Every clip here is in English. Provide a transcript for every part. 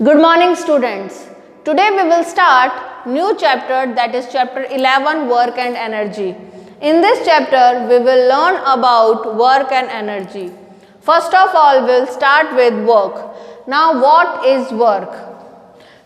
Good morning students. Today we will start new chapter, that is chapter 11, work and energy. In this chapter we will learn about work and energy. First of all we will start with work. Now what is work?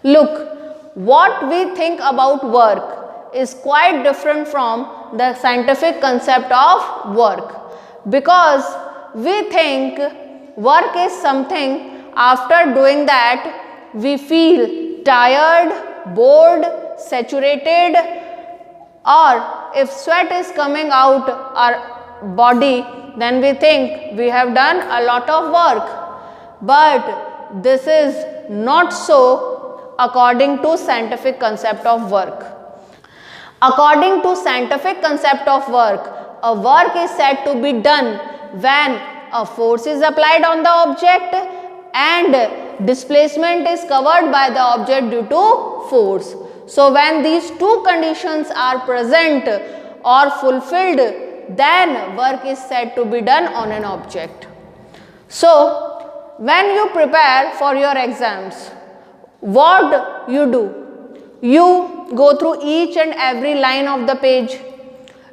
Look, what we think about work is quite different from the scientific concept of work, because we think work is something after doing that we feel tired, bored, saturated, or if sweat is coming out our body, then we think we have done a lot of work. But this is not so according to scientific concept of work. According to scientific concept of work, a work is said to be done when a force is applied on the object and displacement is covered by the object due to force. So when these two conditions are present or fulfilled, then work is said to be done on an object. So when you prepare for your exams, what you do? You go through each and every line of the page.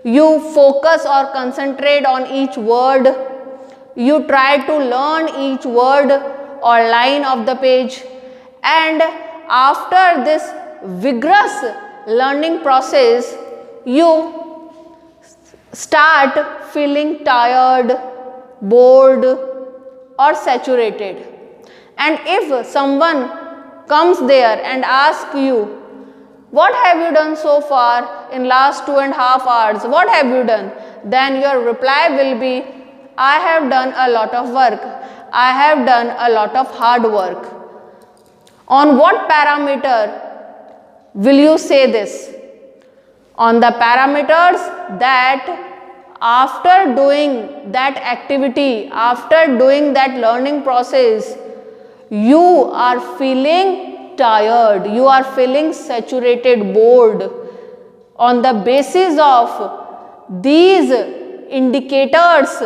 You focus or concentrate on each word. You try to learn each word or line of the page, and after this vigorous learning process you start feeling tired, bored or saturated. And if someone comes there and asks you, what have you done so far in last 2.5 hours, what have you done, then your reply will be, I have done a lot of work, I have done a lot of hard work. On what parameter will you say this? On the parameters that after doing that activity, after doing that learning process, you are feeling tired, you are feeling saturated, bored. On the basis of these indicators,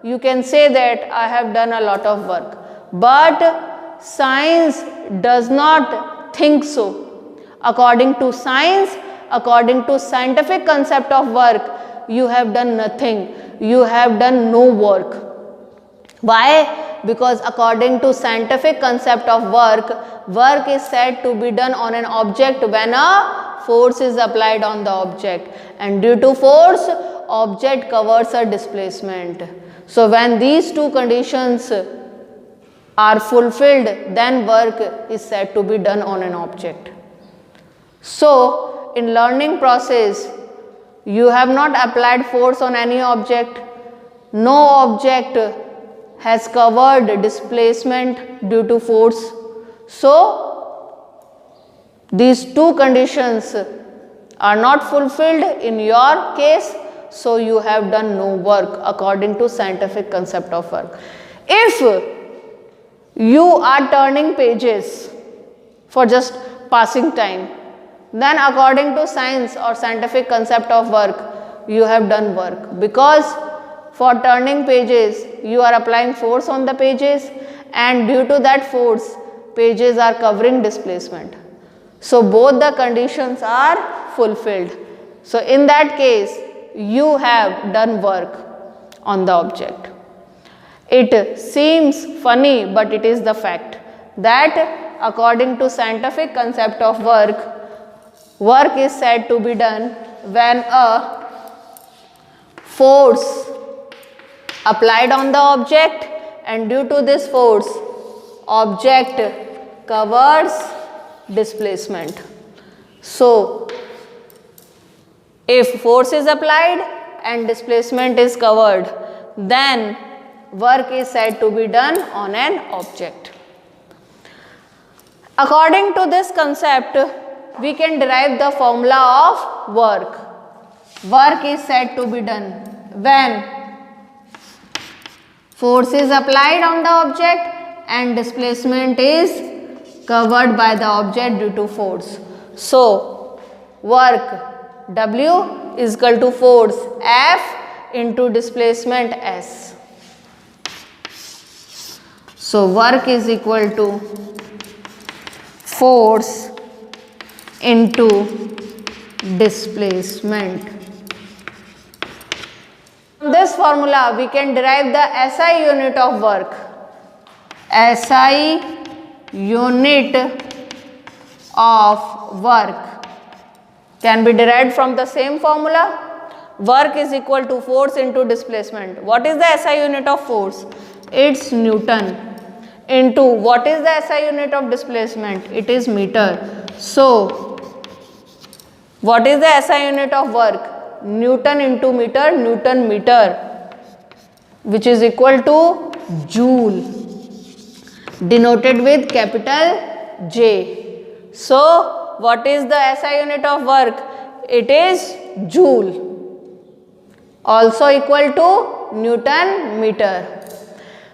you can say that I have done a lot of work. But science does not think so. According to science, according to scientific concept of work, you have done nothing. You have done no work. Why? Because according to scientific concept of work, work is said to be done on an object when a force is applied on the object. And due to force, object covers a displacement. So when these two conditions are fulfilled, then work is said to be done on an object. So in learning process, you have not applied force on any object. No object has covered displacement due to force. So these two conditions are not fulfilled in your case. So you have done no work according to scientific concept of work. If you are turning pages for just passing time, then according to science or scientific concept of work, you have done work. Because for turning pages, you are applying force on the pages, and due to that force, pages are covering displacement. So both the conditions are fulfilled. So in that case, you have done work on the object. It seems funny, but it is the fact that according to scientific concept of work, work is said to be done when a force applied on the object, and due to this force, object covers displacement. So if force is applied and displacement is covered, then work is said to be done on an object. According to this concept, we can derive the formula of work. Work is said to be done when force is applied on the object and displacement is covered by the object due to force. So work W is equal to force F into displacement S. So work is equal to force into displacement. From this formula we can derive the SI unit of work. SI unit of work can be derived from the same formula. Work is equal to force into displacement. What is the SI unit of force? It's Newton. Into what is the SI unit of displacement? It is meter. So what is the SI unit of work? Newton into meter, Newton meter, which is equal to joule, denoted with capital J. So what is the SI unit of work? It is joule, also equal to Newton meter.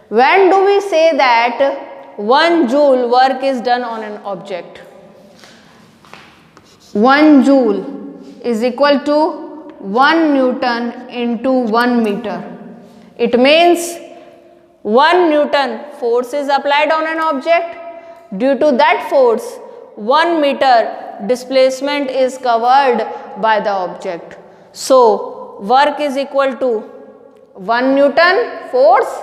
When do we say that 1 joule work is done on an object? 1 joule is equal to 1 Newton into 1 meter. It means 1 Newton force is applied on an object. Due to that force, 1 meter displacement is covered by the object. So work is equal to 1 Newton force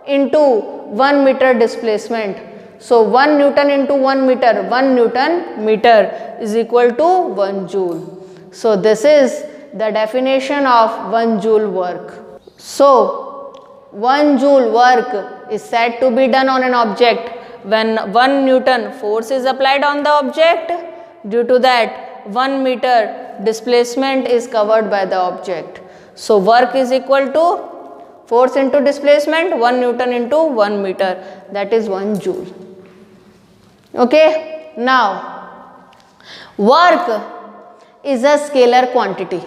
into 1 meter displacement. So 1 Newton into 1 meter, 1 Newton meter is equal to 1 joule. So this is the definition of 1 joule work. So 1 joule work is said to be done on an object when 1 Newton force is applied on the object. Due to that, 1 meter displacement is covered by the object. So work is equal to force into displacement, 1 Newton into 1 meter, that is 1 joule. Okay. Now, work is a scalar quantity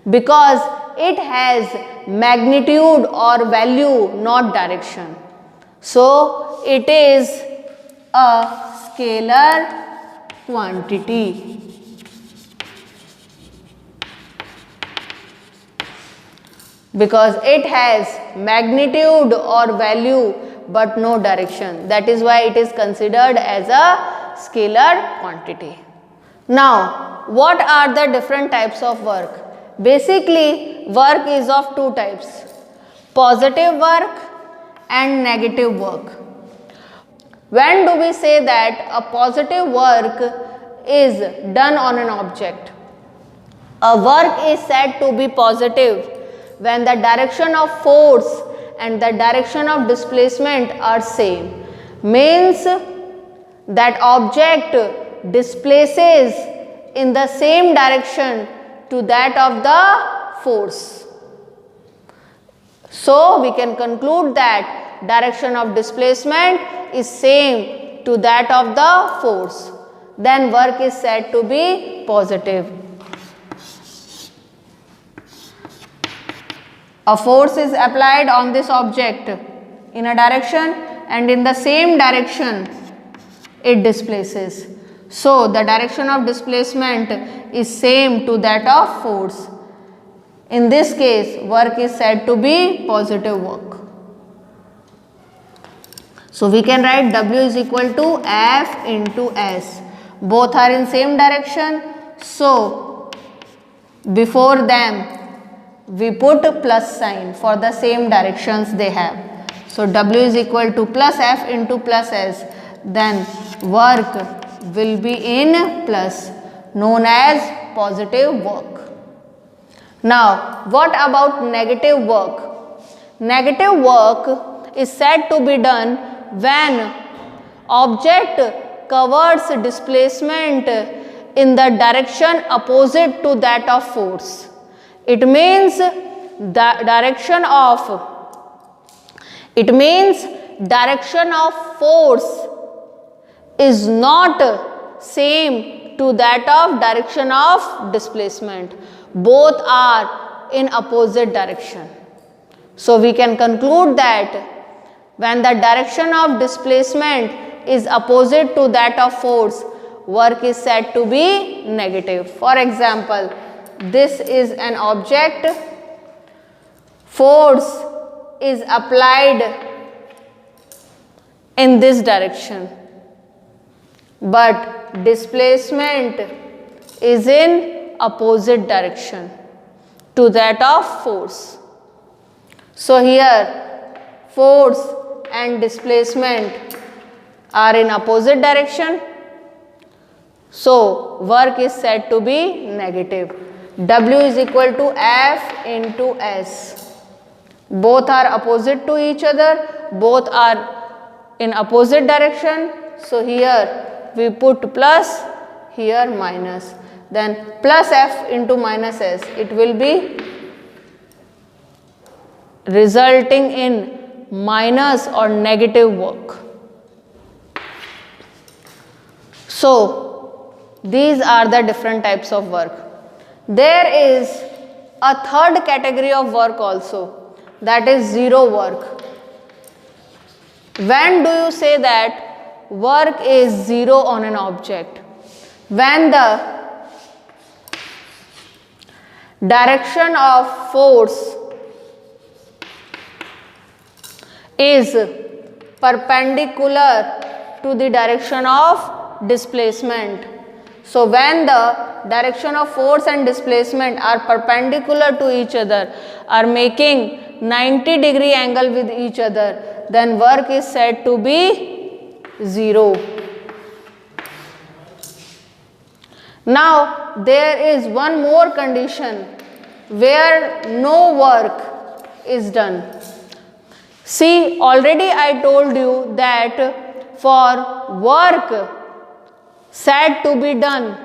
because it has magnitude or value, not direction. So it is a scalar quantity. Because it has magnitude or value but no direction. That is why it is considered as a scalar quantity. Now, what are the different types of work? Basically, work is of two types: positive work and negative work. When do we say that a positive work is done on an object? A work is said to be positive when the direction of force and the direction of displacement are same. Means that object displaces in the same direction to that of the force. So we can conclude that direction of displacement is same to that of the force. Then work is said to be positive. A force is applied on this object in a direction and in the same direction it displaces. So the direction of displacement is same to that of force. In this case, work is said to be positive work. So we can write W is equal to F into S. Both are in same direction. So before them we put a plus sign for the same directions they have. So W is equal to plus F into plus S. Then work will be in plus, known as positive work. Now, what about negative work? Negative work is said to be done when object covers displacement in the direction opposite to that of force. It means direction of force is not same to that of direction of displacement. Both are in opposite direction. So we can conclude that when the direction of displacement is opposite to that of force, work is said to be negative. For example, this is an object, force is applied in this direction. but displacement is in opposite direction to that of force. So here force and displacement are in opposite direction. So work is said to be negative. W is equal to F into S. Both are opposite to each other. Both are in opposite direction. So here we put plus, here minus. Then plus F into minus S. It will be resulting in minus or negative work. So these are the different types of work. There is a third category of work also, that is zero work. When do you say that work is zero on an object? When the direction of force is perpendicular to the direction of displacement. So when the direction of force and displacement are perpendicular to each other, are making 90-degree angle with each other, then work is said to be zero. Now there is one more condition where no work is done. See, already I told you that for work said to be done,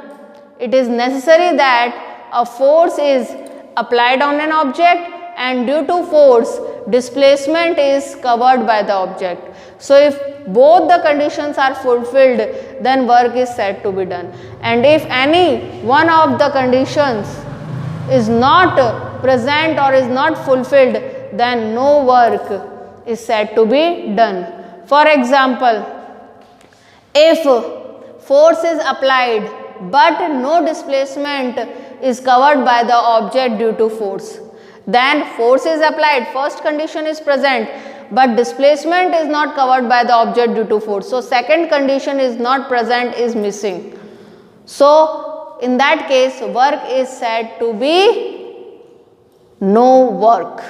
it is necessary that a force is applied on an object and due to force displacement is covered by the object. So if both the conditions are fulfilled, then work is said to be done. And if any one of the conditions is not present or is not fulfilled, then no work is said to be done. For example, if force is applied but no displacement is covered by the object due to force, then force is applied, first condition is present, but displacement is not covered by the object due to force. So second condition is not present, is missing. So in that case work is said to be no work.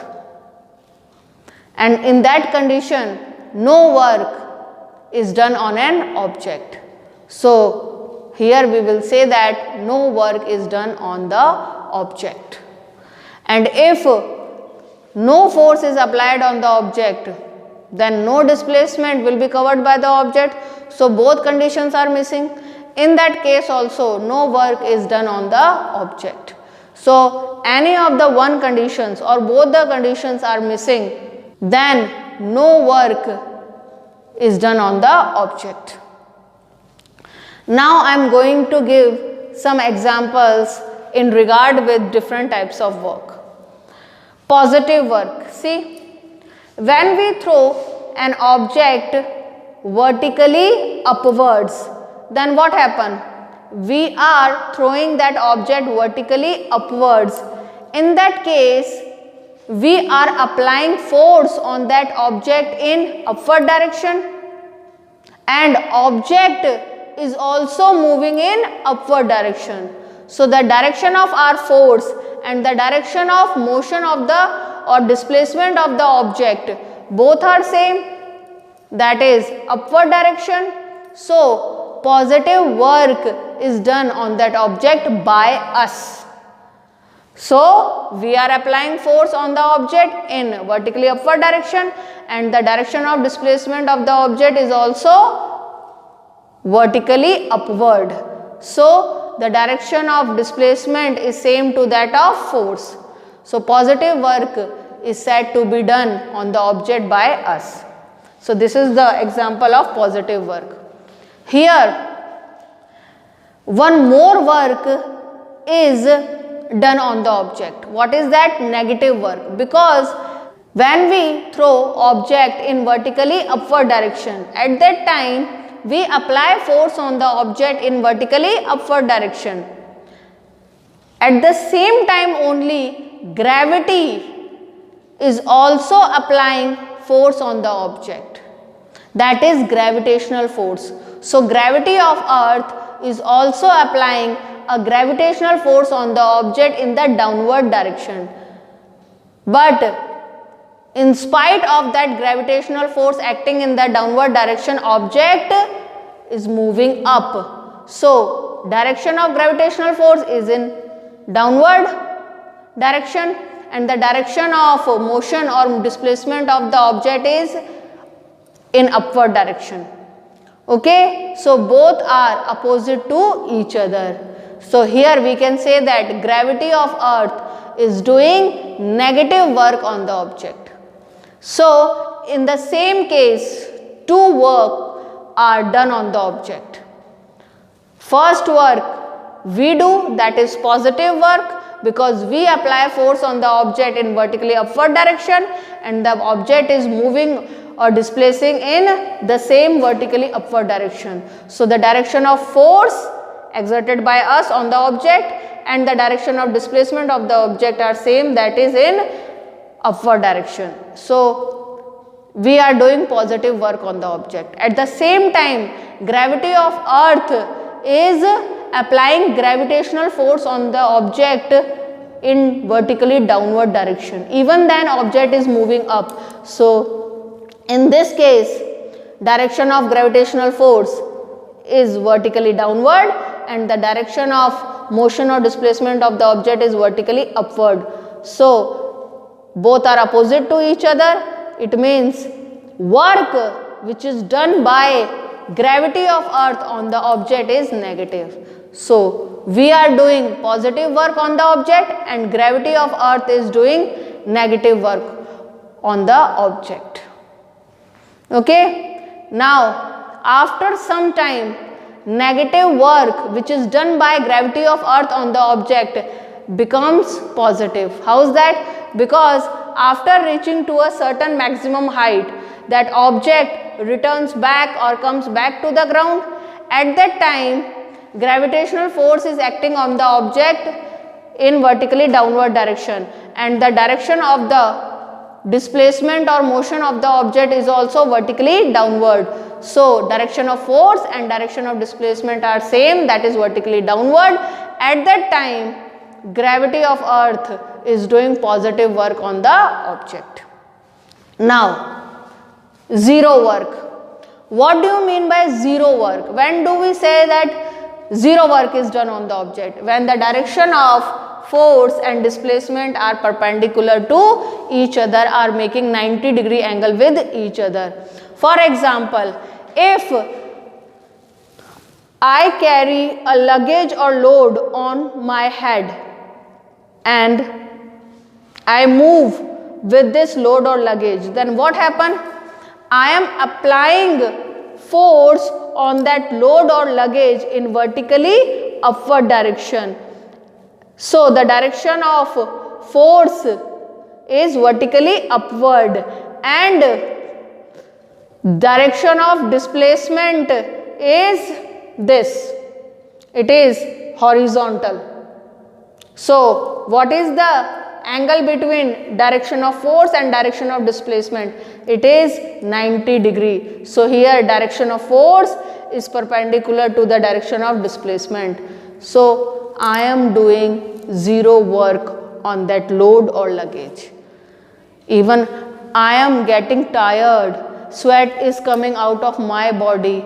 And in that condition no work is done on an object. So here we will say that no work is done on the object. And if no force is applied on the object, then no displacement will be covered by the object. So both conditions are missing. In that case also no work is done on the object. So any of the one conditions or both the conditions are missing, then no work is done on the object. Now I am going to give some examples in regard with different types of work. Positive work. See, when we throw an object vertically upwards, then what happens? We are throwing that object vertically upwards. In that case, we are applying force on that object in upward direction, and object is also moving in upward direction. So the direction of our force and the direction of motion of the or displacement of the object both are same, that is upward direction. So positive work is done on that object by us. So we are applying force on the object in vertically upward direction, and the direction of displacement of the object is also vertically upward. So the direction of displacement is same to that of force. So positive work is said to be done on the object by us. So this is the example of positive work. Here one more work is done on the object. What is that? Negative work. Because when we throw object in vertically upward direction, at that time we apply force on the object in vertically upward direction. At the same time only gravity is also applying force on the object, that is gravitational force. So gravity of earth is also applying a gravitational force on the object in the downward direction. But in spite of that gravitational force acting in the downward direction, object is moving up. So direction of gravitational force is in downward direction and the direction of motion or displacement of the object is in upward direction. Okay, so both are opposite to each other. So here we can say that gravity of earth is doing negative work on the object. So in the same case, two work are done on the object. First work we do, that is positive work, because we apply force on the object in vertically upward direction and the object is moving or displacing in the same vertically upward direction. So the direction of force exerted by us on the object and the direction of displacement of the object are same, that is in upward direction. So we are doing positive work on the object. At the same time, gravity of earth is applying gravitational force on the object in vertically downward direction. Even then object is moving up. So in this case, direction of gravitational force is vertically downward and the direction of motion or displacement of the object is vertically upward. So both are opposite to each other. It means work which is done by gravity of earth on the object is negative. So we are doing positive work on the object and gravity of earth is doing negative work on the object. Okay. Now after some time, negative work which is done by gravity of earth on the object becomes positive. How is that? Because after reaching to a certain maximum height, that object returns back or comes back to the ground. At that time, gravitational force is acting on the object in vertically downward direction and the direction of the displacement or motion of the object is also vertically downward. So direction of force and direction of displacement are same, that is vertically downward. At that time, gravity of earth is doing positive work on the object. Now zero work. What do you mean by zero work? When do we say that zero work is done on the object? When the direction of force and displacement are perpendicular to each other, are making 90-degree angle with each other. For example, if I carry a luggage or load on my head and I move with this load or luggage, then what happens? I am applying force on that load or luggage in vertically upward direction. So the direction of force is vertically upward and direction of displacement is this. It is horizontal. So what is the angle between direction of force and direction of displacement? It is 90 degree. So here direction of force is perpendicular to the direction of displacement. So I am doing zero work on that load or luggage. Even I am getting tired, sweat is coming out of my body.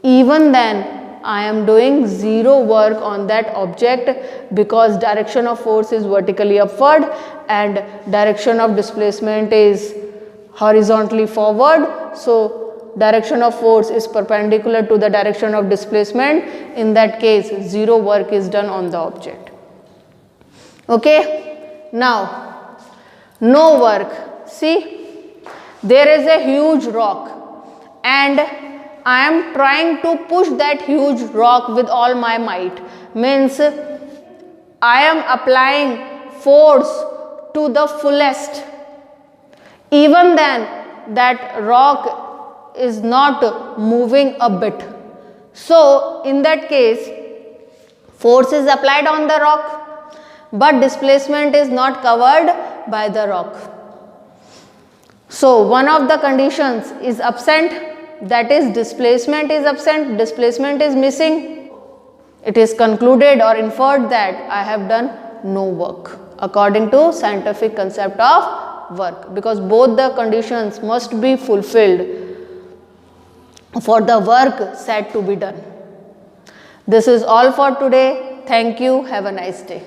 Even then I am doing zero work on that object because direction of force is vertically upward and direction of displacement is horizontally forward. So direction of force is perpendicular to the direction of displacement. In that case, zero work is done on the object. Okay. Now, no work. See, there is a huge rock and I am trying to push that huge rock with all my might. Means I am applying force to the fullest. Even then that rock is not moving a bit. So in that case, force is applied on the rock, but displacement is not covered by the rock. So one of the conditions is absent. that is displacement is absent, displacement is missing, it is concluded or inferred that I have done no work according to scientific concept of work, because both the conditions must be fulfilled for the work said to be done. This is all for today. Thank you. Have a nice day.